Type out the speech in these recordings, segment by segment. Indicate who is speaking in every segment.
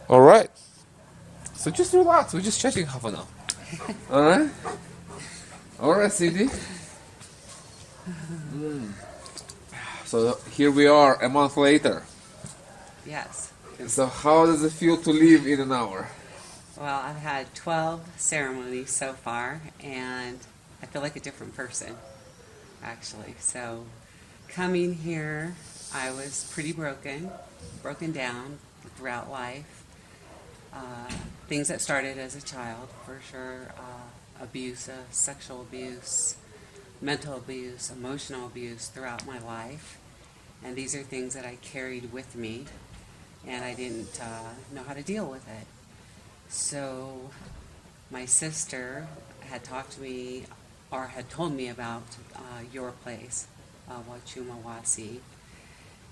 Speaker 1: All right. So just relax. We're just chatting half an hour. All right. All right, CD. So here we are, a month later.
Speaker 2: Yes.
Speaker 1: So how does it feel to leave in an hour?
Speaker 2: Well, I've had 12 ceremonies so far, and I feel like a different person, actually. So, coming here, I was pretty broken down throughout life. Things that started as a child, for sure, abuse, sexual abuse, mental abuse, emotional abuse throughout my life. And these are things that I carried with me, and I didn't know how to deal with it. So my sister had talked to me or had told me about your place, Huachuma,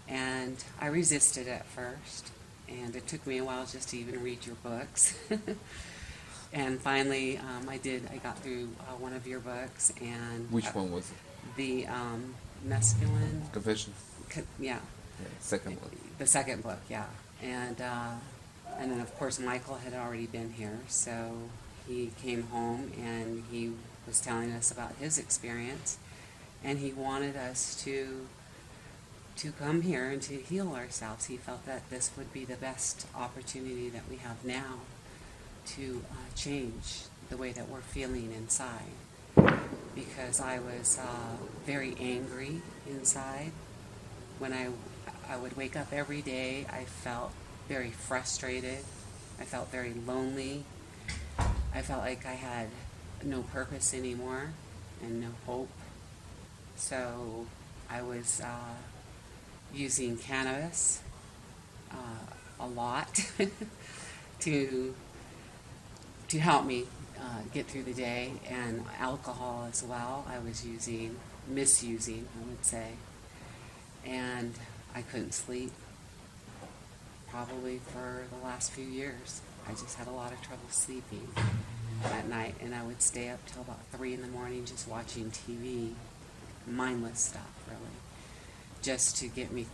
Speaker 2: and I resisted at first, and it took me a while just to even read your books. And finally, I did. I got through one of your books, and
Speaker 1: Which one was it?
Speaker 2: the masculine,
Speaker 1: Confession.
Speaker 2: yeah,
Speaker 1: Yeah, second one.
Speaker 2: the second book, yeah, and then of course Michael had already been here, so he came home and he was telling us about his experience, and he wanted us to come here and to heal ourselves. He felt that this would be the best opportunity that we have now to change the way that we're feeling inside, because I was very angry inside. When I would wake up every day, I felt very frustrated. I felt very lonely. I felt like I had no purpose anymore and no hope. So I was using cannabis a lot to to help me get through the day, and alcohol as well. I was misusing, I would say, and I couldn't sleep probably for the last few years. I just had a lot of trouble sleeping at night, and I would stay up till about 3 in the morning just watching TV, mindless stuff, really, just to get me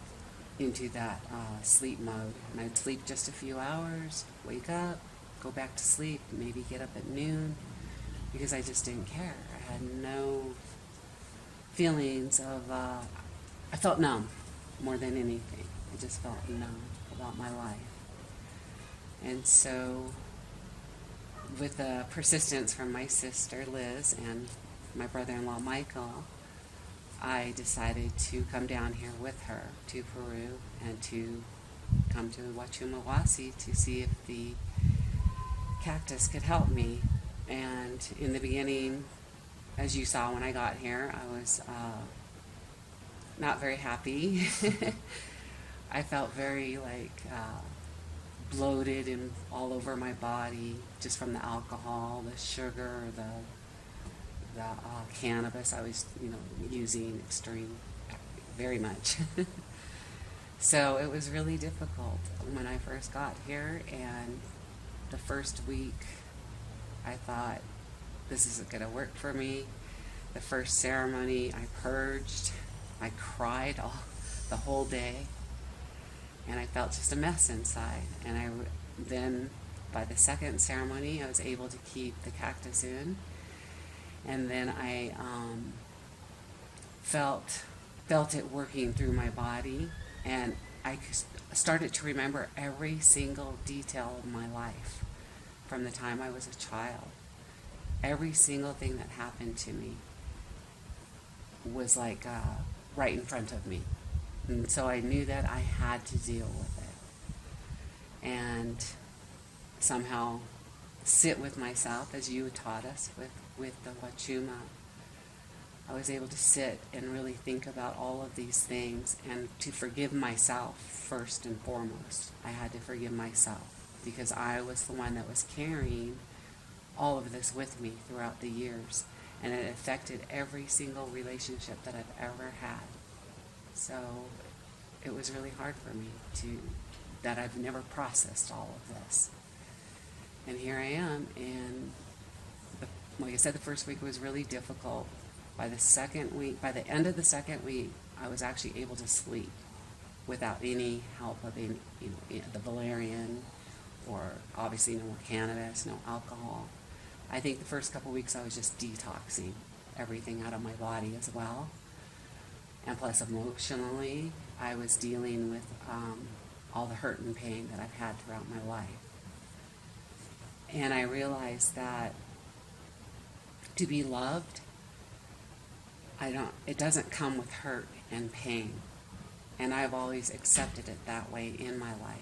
Speaker 2: into that sleep mode. And I'd sleep just a few hours, wake up, go back to sleep, maybe get up at noon, because I just didn't care. I had no feelings of, I felt numb more than anything. I just felt numb about my life. And so, with the persistence from my sister Liz and my brother-in-law Michael, I decided to come down here with her to Peru and to come to Huachuma to see if the cactus could help me. And in the beginning, as you saw when I got here, I was not very happy. I felt very bloated and all over my body just from the alcohol, the sugar, the cannabis I was, using extreme, very much. So it was really difficult when I first got here, and the first week I thought, this isn't going to work for me. The first ceremony, I purged, I cried the whole day, and I felt just a mess inside. And then by the second ceremony, I was able to keep the cactus in, and then I felt it working through my body, and I started to remember every single detail of my life from the time I was a child. Every single thing that happened to me was right in front of me. And so I knew that I had to deal with it. And somehow sit with myself, as you taught us with the Huachuma. I was able to sit and really think about all of these things and to forgive myself first and foremost. I had to forgive myself because I was the one that was carrying all of this with me throughout the years, and it affected every single relationship that I've ever had. So it was really hard for me that I've never processed all of this. And here I am, and like I said, the first week was really difficult. By the end of the second week, I was actually able to sleep without any help of the valerian or obviously no more cannabis, no alcohol. I think the first couple weeks I was just detoxing everything out of my body as well. And plus emotionally, I was dealing with all the hurt and pain that I've had throughout my life. And I realized that to be loved, it doesn't come with hurt and pain. And I've always accepted it that way in my life.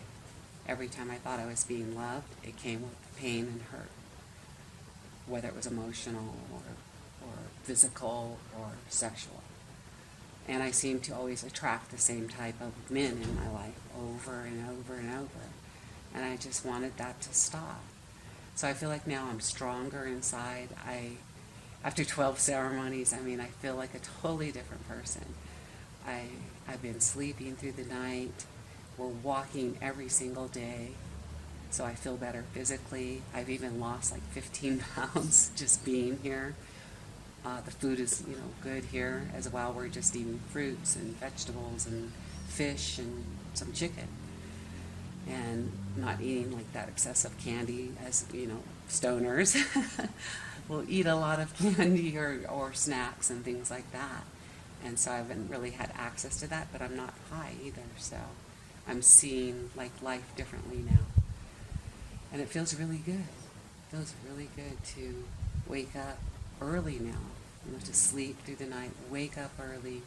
Speaker 2: Every time I thought I was being loved, it came with pain and hurt, whether it was emotional or physical or sexual. And I seem to always attract the same type of men in my life over and over and over. And I just wanted that to stop. So I feel like now I'm stronger inside. After 12 ceremonies, I feel like a totally different person. I've been sleeping through the night. We're walking every single day. So I feel better physically. I've even lost like 15 pounds just being here. The food is, good here as well. We're just eating fruits and vegetables and fish and some chicken. And not eating like that excessive candy as, stoners. We'll eat a lot of candy or snacks and things like that. And so I haven't really had access to that, but I'm not high either. So I'm seeing like life differently now. And it feels really good. It feels really good to wake up early now, to sleep through the night, wake up early.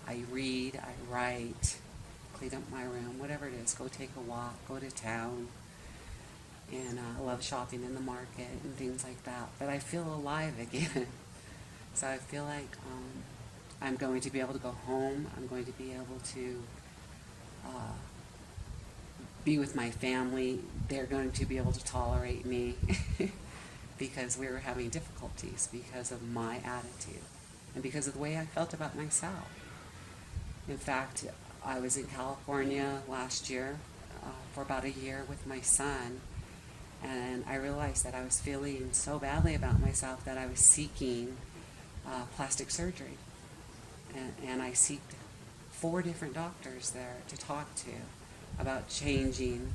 Speaker 2: I read, I write, clean up my room, whatever it is, go take a walk, go to town. And I love shopping in the market and things like that. But I feel alive again. So I feel like I'm going to be able to go home. I'm going to be able to be with my family. They're going to be able to tolerate me because we were having difficulties because of my attitude and because of the way I felt about myself. In fact, I was in California last year for about a year with my son, and I realized that I was feeling so badly about myself that I was seeking plastic surgery. And I sought 4 different doctors there to talk to about changing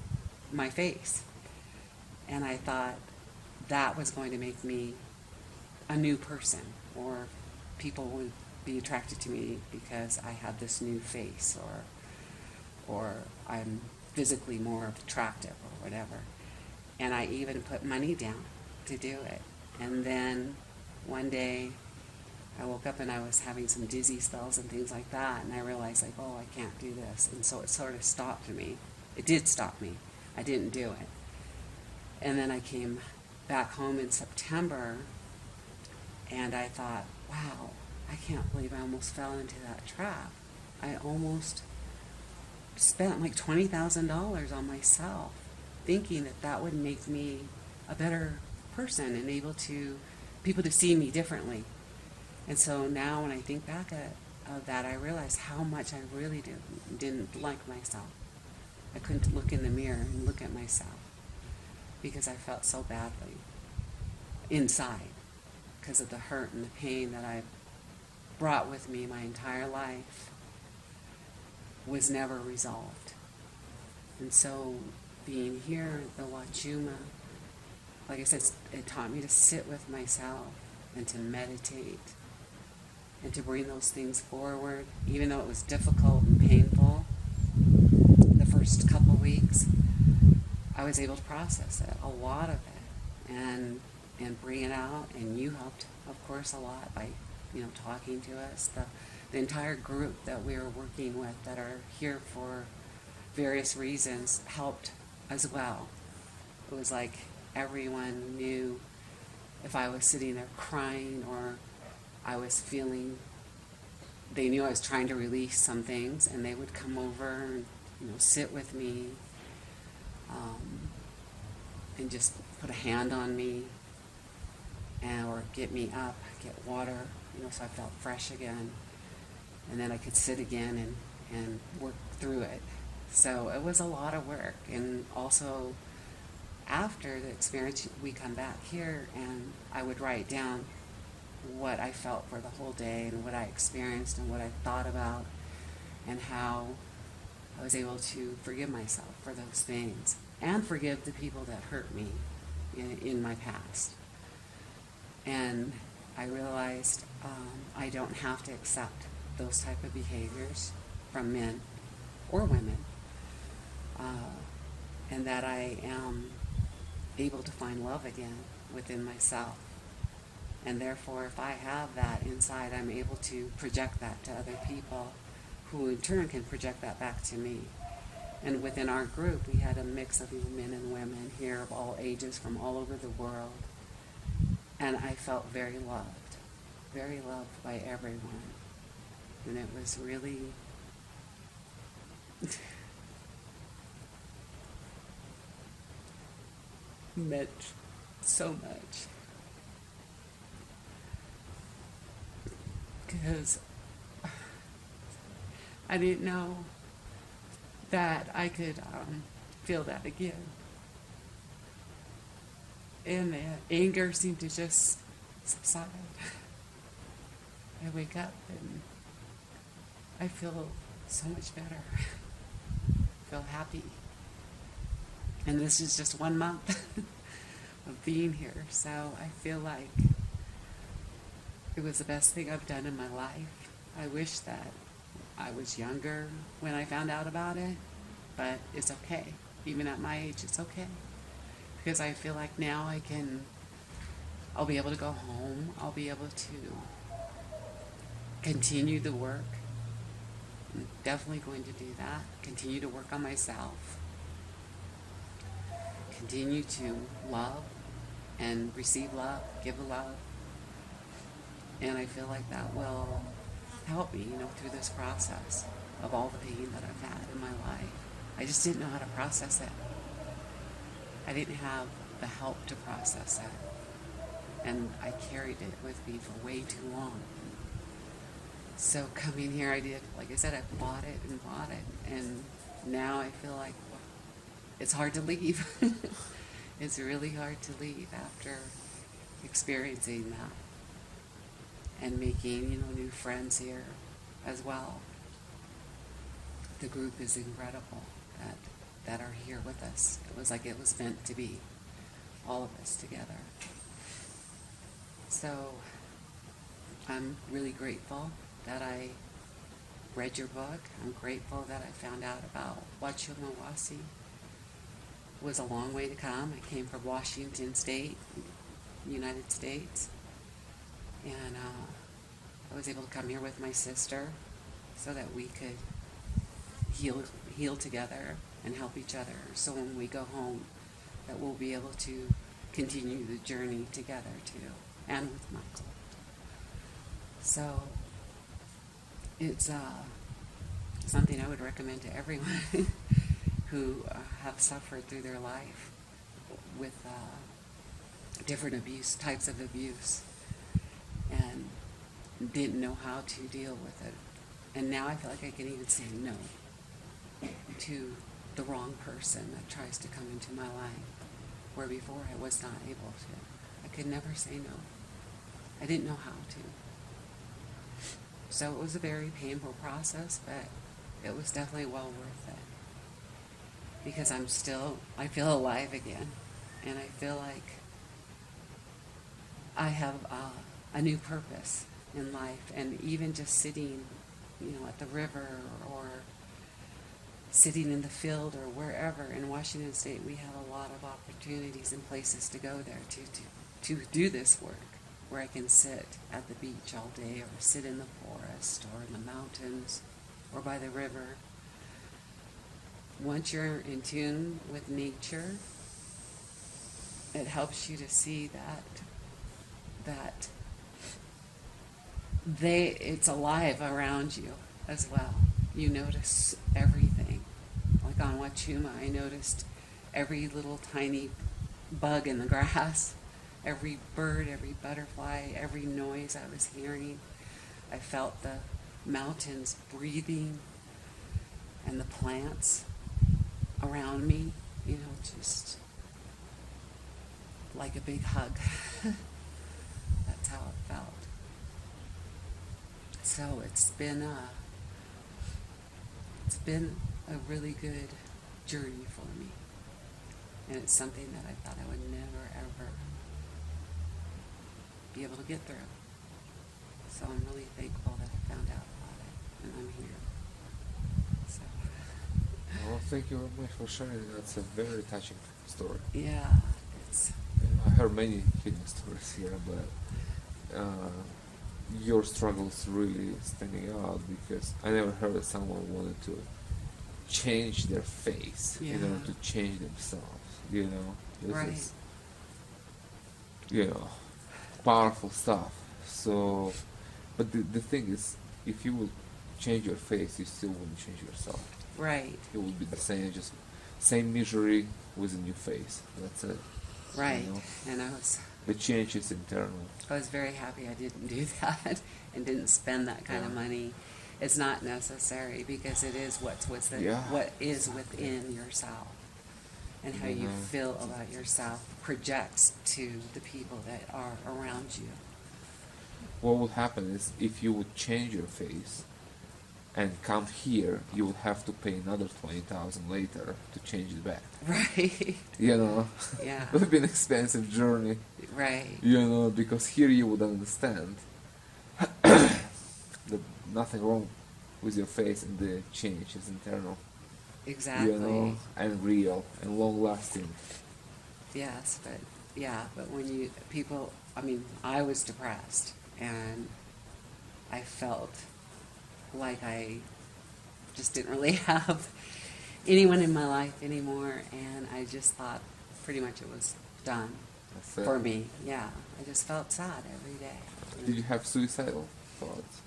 Speaker 2: my face. And I thought that was going to make me a new person, or people would be attracted to me because I had this new face, or I'm physically more attractive or whatever. And I even put money down to do it. And then one day I woke up and I was having some dizzy spells and things like that, and I realized like, oh, I can't do this. And so it sort of stopped me. It did stop me. I didn't do it. And then I came back home in September, and I thought, wow, I can't believe I almost fell into that trap. I almost spent like $20,000 on myself, thinking that that would make me a better person and able to people to see me differently. And so now when I think back of that, I realize how much I really didn't like myself. I couldn't look in the mirror and look at myself because I felt so badly inside because of the hurt and the pain that I brought with me my entire life was never resolved. And so being here at the Huachuma, like I said, it taught me to sit with myself and to meditate and to bring those things forward, even though it was difficult and painful. The first couple weeks, I was able to process it, a lot of it, and bring it out. And you helped, of course, a lot by, talking to us. The entire group that we were working with that are here for various reasons helped as well. It was like everyone knew if I was sitting there crying or I was feeling, they knew I was trying to release some things, and they would come over and sit with me and just put a hand on me or get me up, get water, so I felt fresh again. And then I could sit again and work through it. So it was a lot of work. And also after the experience, we come back here and I would write down what I felt for the whole day and what I experienced and what I thought about and how I was able to forgive myself for those things. and forgive the people that hurt me in my past. And I realized I don't have to accept those type of behaviors from men or women, and that I am able to find love again within myself. And therefore, if I have that inside, I'm able to project that to other people, who in turn can project that back to me. And within our group, we had a mix of men and women here of all ages from all over the world. And I felt very loved by everyone. And it was really meant so much. Because I didn't know that I could feel that again. And the anger seemed to just subside. I wake up and I feel so much better. I feel happy. And this is just 1 month of being here, so I feel like it was the best thing I've done in my life. I wish that I was younger when I found out about it, but it's okay. Even at my age, it's okay. Because I feel like now I'll be able to go home. I'll be able to continue the work. I'm definitely going to do that. Continue to work on myself. Continue to love and receive love, give love. And I feel like that will help me, through this process of all the pain that I've had in my life. I just didn't know how to process it. I didn't have the help to process it. And I carried it with me for way too long. So coming here, I did, like I said, I bought it. And now I feel like it's hard to leave. It's really hard to leave after experiencing that. And making, new friends here as well. The group is incredible that are here with us. It was like it was meant to be, all of us together. So I'm really grateful that I read your book. I'm grateful that I found out about Huachuma. It was a long way to come. I came from Washington State, United States. And I was able to come here with my sister so that we could heal together and help each other. So when we go home, that we'll be able to continue the journey together too, and with Michael. So it's something I would recommend to everyone who have suffered through their life with different types of abuse. And didn't know how to deal with it. And now I feel like I can even say no to the wrong person that tries to come into my life, where before I was not able to. I could never say no. I didn't know how to. So it was a very painful process, but it was definitely well worth it. Because I feel alive again. And I feel like I have a new purpose in life. And even just sitting, at the river or sitting in the field or wherever in Washington State, we have a lot of opportunities and places to go there to do this work, where I can sit at the beach all day or sit in the forest or in the mountains or by the river. Once you're in tune with nature, it helps you to see that it's alive around you as well. You notice everything. Like on Huachuma, I noticed every little tiny bug in the grass, every bird, every butterfly, every noise I was hearing. I felt the mountains breathing and the plants around me, just like a big hug. That's how it felt. So it's been a really good journey for me. And it's something that I thought I would never, ever be able to get through. So I'm really thankful that I found out about it, and I'm here. So,
Speaker 1: Well, thank you very much for sharing. That's a very touching story.
Speaker 2: yeah, it's,
Speaker 1: I heard many healing stories here, but your struggles really standing out because I never heard that someone wanted to change their face in
Speaker 2: Yeah.
Speaker 1: order to change themselves. You know, this
Speaker 2: Right.
Speaker 1: is, you know, powerful stuff. So, but the thing is, if you will change your face, you still wouldn't change yourself.
Speaker 2: right,
Speaker 1: It will be the same, just same misery with a new face. That's it.
Speaker 2: right.
Speaker 1: You know?
Speaker 2: And
Speaker 1: The change is internal.
Speaker 2: I was very happy I didn't do that and didn't spend that kind of
Speaker 1: Yeah.
Speaker 2: money. It's not necessary because it is
Speaker 1: Yeah.
Speaker 2: what is within yourself, and how you
Speaker 1: Mhm.
Speaker 2: feel about yourself projects to the people that are around you.
Speaker 1: What would happen is if you would change your face and come here, you would have to pay another 20,000 later to change it back.
Speaker 2: Right.
Speaker 1: You know,
Speaker 2: Yeah.
Speaker 1: it would be an expensive journey.
Speaker 2: Right.
Speaker 1: You know, because here you would understand that nothing wrong with your face and the change is internal.
Speaker 2: Exactly.
Speaker 1: You know, and real and long lasting.
Speaker 2: Yes, but yeah, but when I mean, I was depressed and I felt like I just didn't really have anyone in my life anymore, and I just thought pretty much it was done
Speaker 1: That's it.
Speaker 2: for me. Yeah, I just felt sad every day.
Speaker 1: Did you have suicidal thoughts?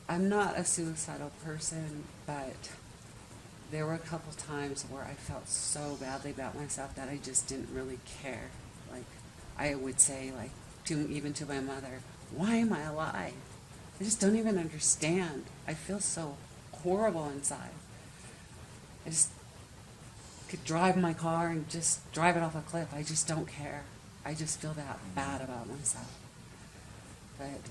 Speaker 2: I'm not a suicidal person, but there were a couple times where I felt so badly about myself that I just didn't really care. Like, I would say, like, even to my mother, why am I alive? I just don't even understand. I feel so horrible inside. I just could drive my car and just drive it off a cliff. I just don't care. I just feel that bad about myself. But,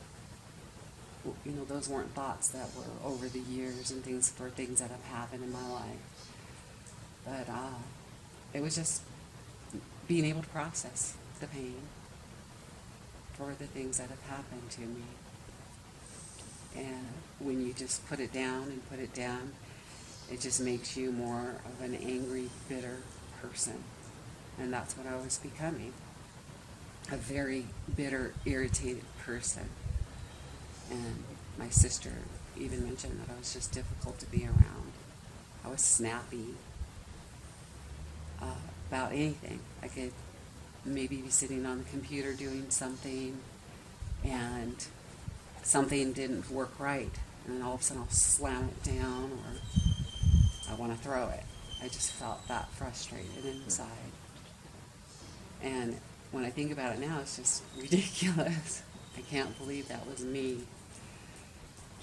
Speaker 2: you know, those weren't thoughts that were over the years and things that have happened in my life. But it was just being able to process the pain for the things that have happened to me. And when you just put it down, it just makes you more of an angry, bitter person. And that's what I was becoming. A very bitter, irritated person. And my sister even mentioned that I was just difficult to be around. I was snappy about anything. I could maybe be sitting on the computer doing something and something didn't work right, and then all of a sudden I'll slam it down or I want to throw it. I just felt that frustrated inside. And when I think about it now, it's just ridiculous. I can't believe that was me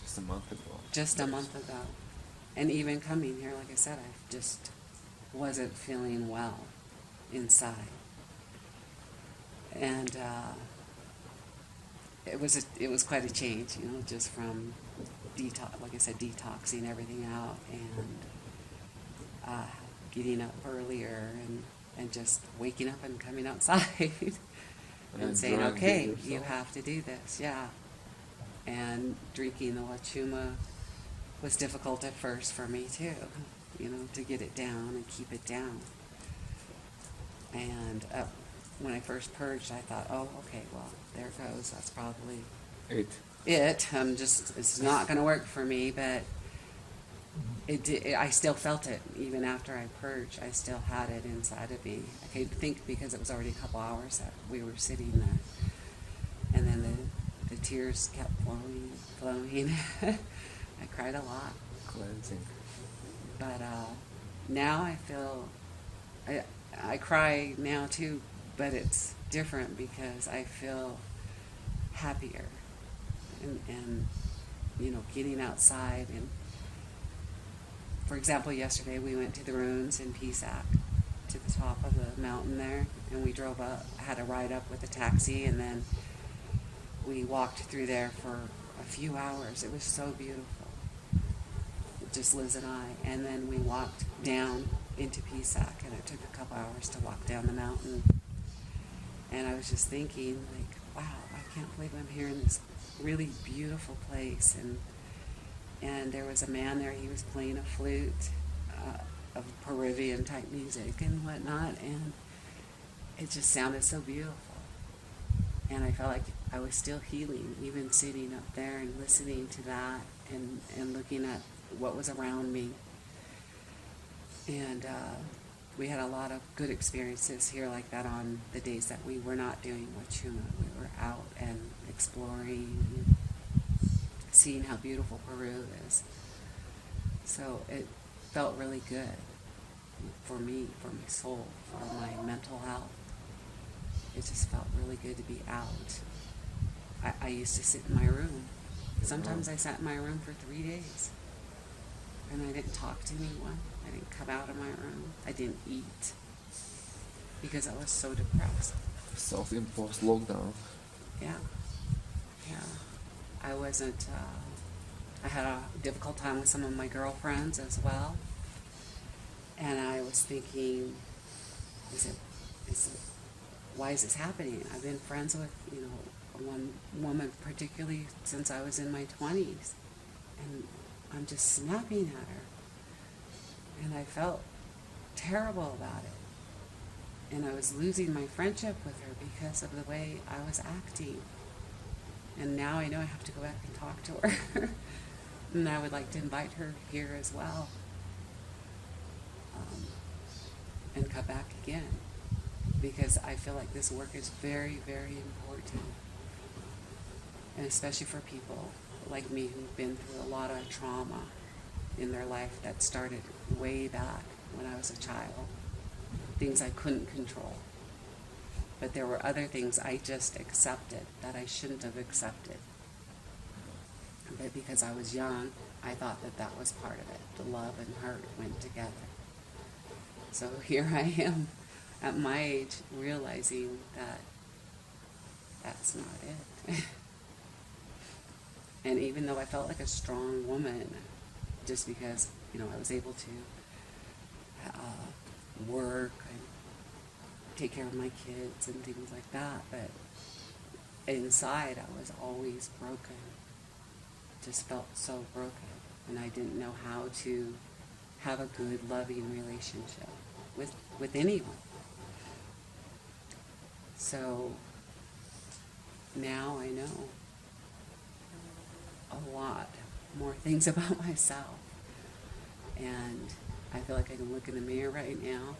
Speaker 1: Just a month ago.
Speaker 2: just a month ago. And even coming here, like I said, I just wasn't feeling well inside. And it was quite a change, you know, just from like I said, detoxing everything out and getting up earlier and just waking up and coming outside and saying,
Speaker 1: enjoying
Speaker 2: okay,
Speaker 1: being
Speaker 2: you
Speaker 1: yourself.
Speaker 2: have to do this, yeah. And drinking the Huachuma was difficult at first for me too, you know, to get it down and keep it down. And when I first purged, I thought, oh, okay, well, there it goes. That's probably
Speaker 1: It.
Speaker 2: it's not going to work for me, but I still felt it. Even after I purged, I still had it inside of me. I could think because it was already a couple hours that we were sitting there. And then the tears kept flowing. I cried a lot.
Speaker 1: Cleansing.
Speaker 2: But now I feel, I cry now too, but it's different because I feel happier and you know, getting outside. And for example, yesterday we went to the ruins in Pisac, to the top of the mountain there, and we drove up, had a ride up with a taxi, and then we walked through there for a few hours. It was so beautiful, just Liz and I. And then we walked down into Pisac, and it took a couple hours to walk down the mountain. And I was just thinking, like, wow, I can't believe I'm here in this really beautiful place. And there was a man there, he was playing a flute of Peruvian type music and whatnot, and it just sounded so beautiful. And I felt like I was still healing, even sitting up there and listening to that and looking at what was around me. And we had a lot of good experiences here like that on the days that we were not doing Huachuma. We were out and exploring and seeing how beautiful Peru is. So it felt really good for me, for my soul, for my mental health. It just felt really good to be out. I used to sit in my room. Sometimes I sat in my room for 3 days. And I didn't talk to anyone. I didn't come out of my room. I didn't eat. Because I was so depressed.
Speaker 1: Self-imposed lockdown.
Speaker 2: Yeah. Yeah. I wasn't, I had a difficult time with some of my girlfriends as well. And I was thinking, why is this happening? I've been friends with, one woman particularly since I was in my 20s. And I'm just snapping at her. And I felt terrible about it. And I was losing my friendship with her because of the way I was acting. And now I know I have to go back and talk to her. And I would like to invite her here as well. And come back again. Because I feel like this work is very, very important. And especially for people like me who've been through a lot of trauma in their life that started way back when I was a child. Things I couldn't control. But there were other things I just accepted that I shouldn't have accepted. But because I was young, I thought that that was part of it. The love and hurt went together. So here I am at my age realizing that that's not it. And even though I felt like a strong woman, just because, I was able to work and take care of my kids and things like that, but inside I was always broken. Just felt so broken. And I didn't know how to have a good, loving relationship with anyone. So now I know a lot more things about myself. And I feel like I can look in the mirror right now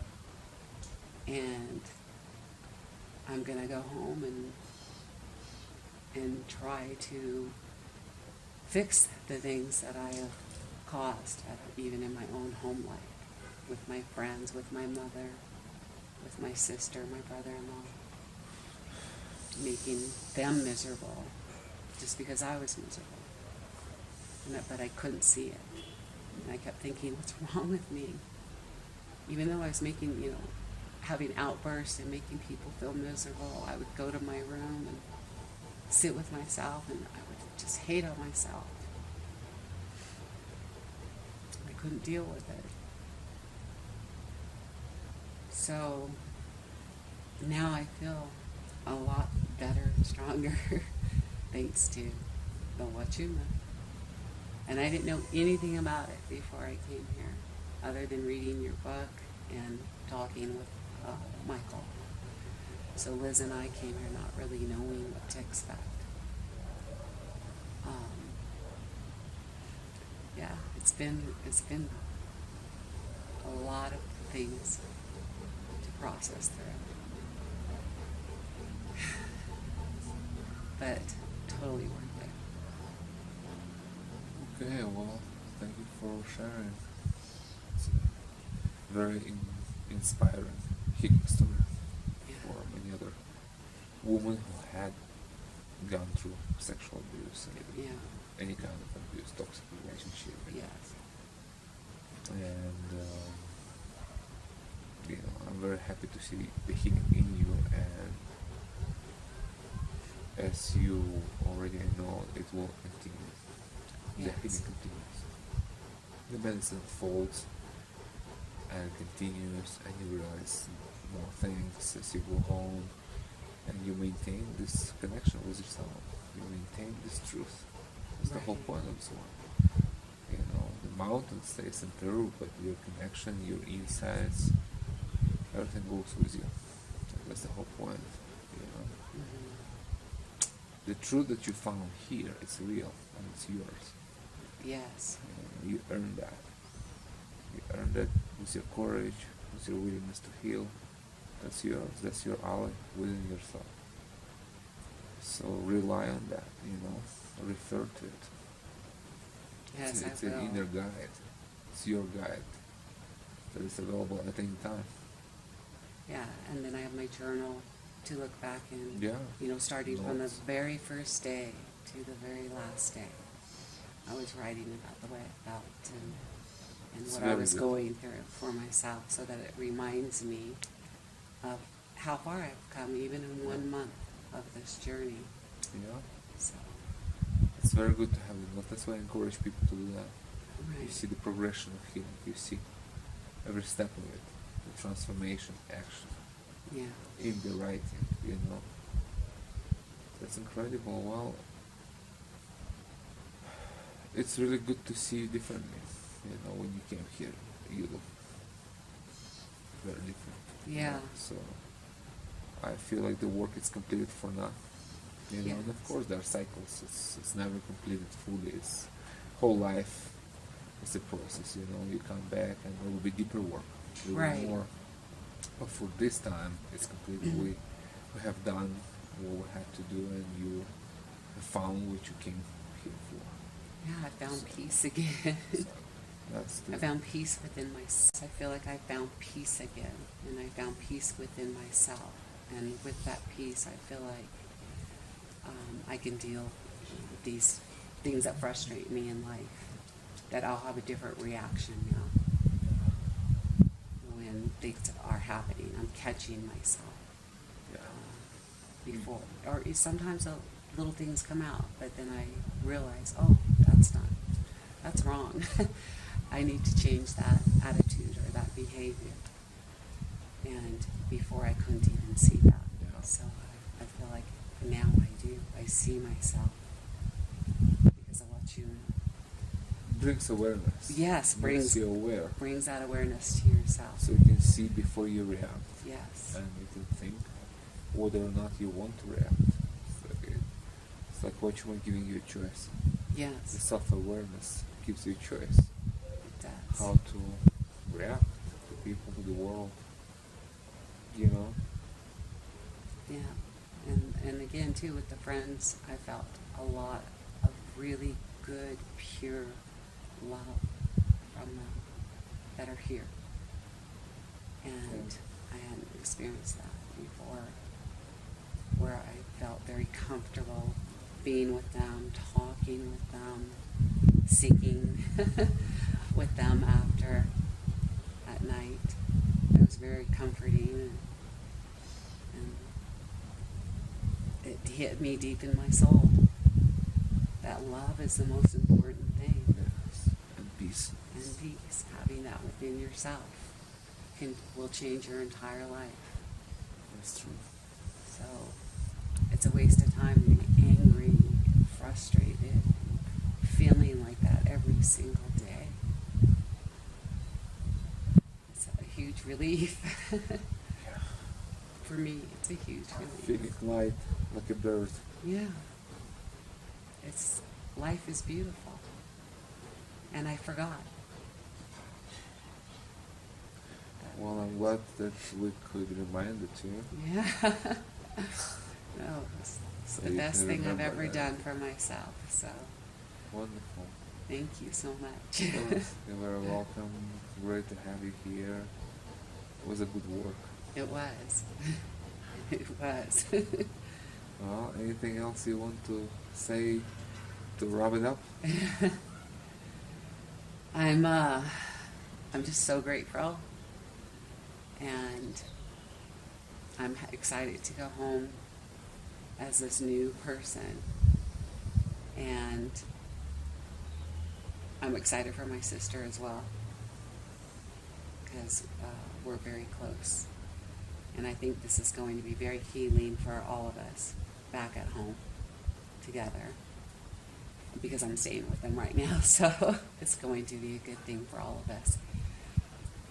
Speaker 2: and I'm going to go home and try to fix the things that I have caused, even in my own home life, with my friends, with my mother, with my sister, my brother-in-law, making them miserable just because I was miserable. But I couldn't see it. And I kept thinking, what's wrong with me? Even though I was making, having outbursts and making people feel miserable, I would go to my room and sit with myself and I would just hate on myself. I couldn't deal with it. So now I feel a lot better and stronger thanks to the Huachuma. And I didn't know anything about it before I came here, other than reading your book and talking with Michael. So Liz and I came here not really knowing what to expect. It's been a lot of things to process through, but totally worth it.
Speaker 1: Okay, well, thank you for sharing. It's a very inspiring healing story for many other women who had gone through sexual abuse and any kind of abuse, toxic relationship.
Speaker 2: Yes.
Speaker 1: And I'm very happy to see the healing in you, and as you already know, it will continue. The healing continues. The medicine folds and it continues, and you realize more things as you go home, and you maintain this connection with yourself. You maintain this truth. That's the whole point of this one. You know, the mountain stays in Peru, but your connection, your insights, everything goes with you. That's the whole point. You know, the truth that you found here is real and it's yours.
Speaker 2: Yes.
Speaker 1: You earned that. You earned it with your courage, with your willingness to heal. That's yours. That's your ally within yourself. So rely on that. You know, refer to it.
Speaker 2: Yes,
Speaker 1: It's
Speaker 2: I
Speaker 1: an
Speaker 2: will.
Speaker 1: inner guide. It's your guide that is available at any time.
Speaker 2: Yeah, and then I have my journal to look back in.
Speaker 1: Yeah.
Speaker 2: You know, starting from the
Speaker 1: Notes.
Speaker 2: very first day to the very last day. I was writing about the way I felt and
Speaker 1: It's
Speaker 2: what I
Speaker 1: very
Speaker 2: was
Speaker 1: good.
Speaker 2: going through for myself, so that it reminds me of how far I've come, even in 1 month of this journey.
Speaker 1: Yeah.
Speaker 2: So,
Speaker 1: It's very good to have it. That's why I encourage people to do that. You
Speaker 2: right.
Speaker 1: see the progression of healing. You see every step of it, the transformation, action,
Speaker 2: Yeah.
Speaker 1: in the writing. You know, that's incredible. Well, it's really good to see you differently. You know, when you came here, you look very different. you
Speaker 2: Yeah.
Speaker 1: know. So I feel like the work is completed for now. You know, and of
Speaker 2: Yes.
Speaker 1: course there are cycles. It's never completed fully. It's whole life. It's a process. You know, you come back and there will be deeper work. There will be
Speaker 2: Right.
Speaker 1: more. But for this time, it's completed. We have done what we had to do, and you have found what you came here for.
Speaker 2: Yeah, I found peace again.
Speaker 1: So that's the
Speaker 2: I found peace within myself. I feel like I found peace again, and I found peace within myself. And with that peace, I feel like I can deal with these things that frustrate me in life. That I'll have a different reaction now when things are happening. I'm catching myself
Speaker 1: yeah.
Speaker 2: before, or sometimes the little things come out, but then I realize, oh, that's wrong. I need to change that attitude or that behavior. And before I couldn't even see that.
Speaker 1: Yeah.
Speaker 2: So I feel like now I do. I see myself because of Huachuma.
Speaker 1: Brings awareness.
Speaker 2: Yes,
Speaker 1: Makes you aware,
Speaker 2: brings that awareness to yourself.
Speaker 1: so you can see before you react,
Speaker 2: Yes.
Speaker 1: and you can think whether or not you want to react. It's like what you want giving you a choice. The
Speaker 2: Yes.
Speaker 1: self-awareness gives you a choice
Speaker 2: It does.
Speaker 1: how to react to people, to the world. You know.
Speaker 2: Yeah. And again too with the friends, I felt a lot of really good, pure love from them that are here. And I hadn't experienced that before, where I felt very comfortable being with them, talking with them, seeking with them after at night. It was very comforting, and it hit me deep in my soul that love is the most important thing.
Speaker 1: Yes. And peace.
Speaker 2: And peace, having that within yourself, will change your entire life.
Speaker 1: That's true.
Speaker 2: So it's a waste of time to be angry, frustrated, feeling like that every single day. It's a huge relief.
Speaker 1: Yeah.
Speaker 2: For me, it's a huge relief.
Speaker 1: Feeling light like a bird.
Speaker 2: Yeah. Life is beautiful. And I forgot.
Speaker 1: Well, I'm glad that we could remind it to you.
Speaker 2: Yeah. No, it's
Speaker 1: So
Speaker 2: the
Speaker 1: you
Speaker 2: best
Speaker 1: can
Speaker 2: thing I've
Speaker 1: remember
Speaker 2: ever
Speaker 1: that.
Speaker 2: done for myself. So
Speaker 1: Wonderful.
Speaker 2: thank you so much.
Speaker 1: You're very welcome. Great to have you here. It was a good work.
Speaker 2: It was. It was.
Speaker 1: Well, anything else you want to say to wrap it up?
Speaker 2: I'm just so grateful, and I'm excited to go home as this new person, and I'm excited for my sister as well, because we're very close. And I think this is going to be very healing for all of us back at home together, because I'm staying with them right now, so it's going to be a good thing for all of us.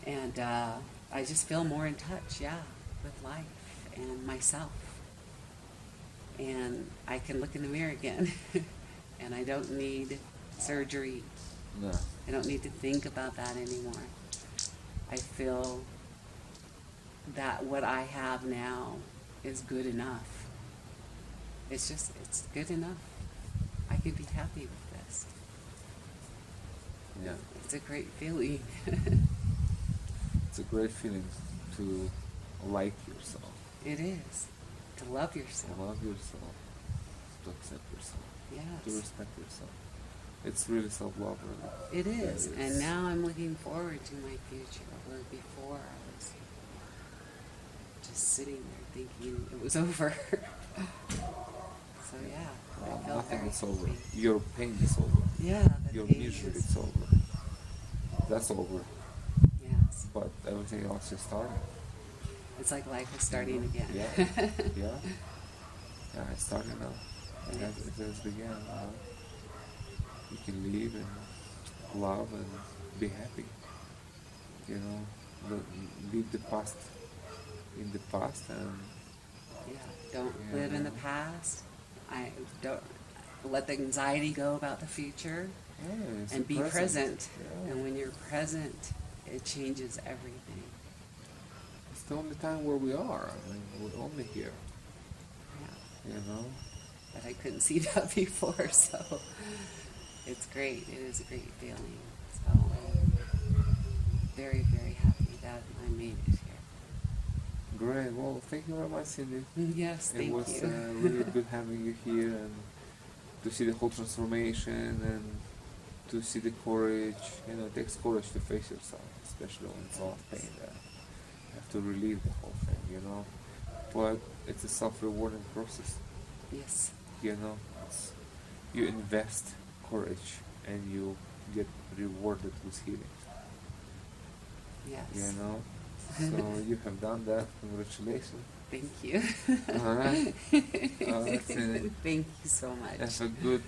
Speaker 2: And I just feel more in touch, with life and myself. And I can look in the mirror again, and I don't need surgery.
Speaker 1: No.
Speaker 2: I don't need to think about that anymore. I feel that what I have now is good enough. It's good enough. I could be happy with this.
Speaker 1: Yeah.
Speaker 2: It's a great feeling.
Speaker 1: It's a great feeling to like yourself.
Speaker 2: It is. To love yourself.
Speaker 1: To love yourself. To accept yourself.
Speaker 2: Yes.
Speaker 1: To respect yourself. It's really self-love, really.
Speaker 2: It is.
Speaker 1: Yeah,
Speaker 2: And now I'm looking forward to my future, where before I was just sitting there thinking it was over. So yeah, I felt
Speaker 1: nothing
Speaker 2: very
Speaker 1: is over.
Speaker 2: happy.
Speaker 1: Your pain is over.
Speaker 2: Yeah, the
Speaker 1: Your
Speaker 2: pain
Speaker 1: misery
Speaker 2: is-
Speaker 1: is over. That's over.
Speaker 2: Yes.
Speaker 1: But everything else is starting.
Speaker 2: It's like life is starting again.
Speaker 1: Yeah. Yeah. Yeah, it's starting now. It has begun. You can live and love and be happy. Leave the past in the past and
Speaker 2: Yeah, don't
Speaker 1: Yeah.
Speaker 2: live in the past. I don't let the anxiety go about the future,
Speaker 1: it's
Speaker 2: and
Speaker 1: the
Speaker 2: be present.
Speaker 1: Yeah.
Speaker 2: And when you're present, it changes everything.
Speaker 1: It's the only time where we are. I mean, we're only here.
Speaker 2: Yeah. But I couldn't see that before, so it's great. It is a great feeling. So I'm very, very happy that I made it here.
Speaker 1: Great. Well, thank you very much, Cindy.
Speaker 2: Yes, thank
Speaker 1: It was
Speaker 2: you.
Speaker 1: really good having you here and to see the whole transformation and to see the courage. It takes courage to face yourself, especially when it's a lot of pain there. You have to relieve the whole thing, But it's a self-rewarding process,
Speaker 2: Yes.
Speaker 1: You invest courage and you get rewarded with healing,
Speaker 2: Yes.
Speaker 1: So you have done that. Congratulations.
Speaker 2: Thank you.
Speaker 1: All right. Cindy.
Speaker 2: Thank you so much.
Speaker 1: Have a good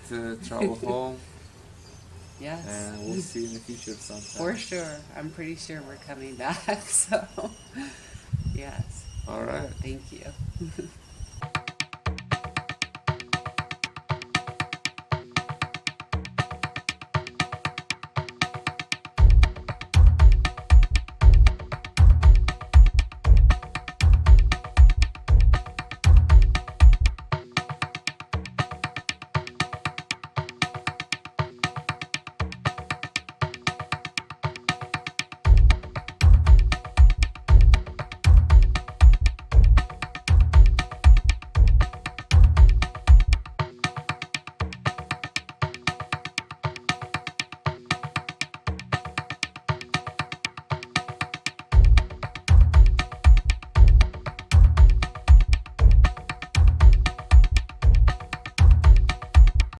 Speaker 1: travel home.
Speaker 2: Yes.
Speaker 1: And we'll see you in the future sometime.
Speaker 2: For sure. I'm pretty sure we're coming back, so yes.
Speaker 1: All right.
Speaker 2: Thank you.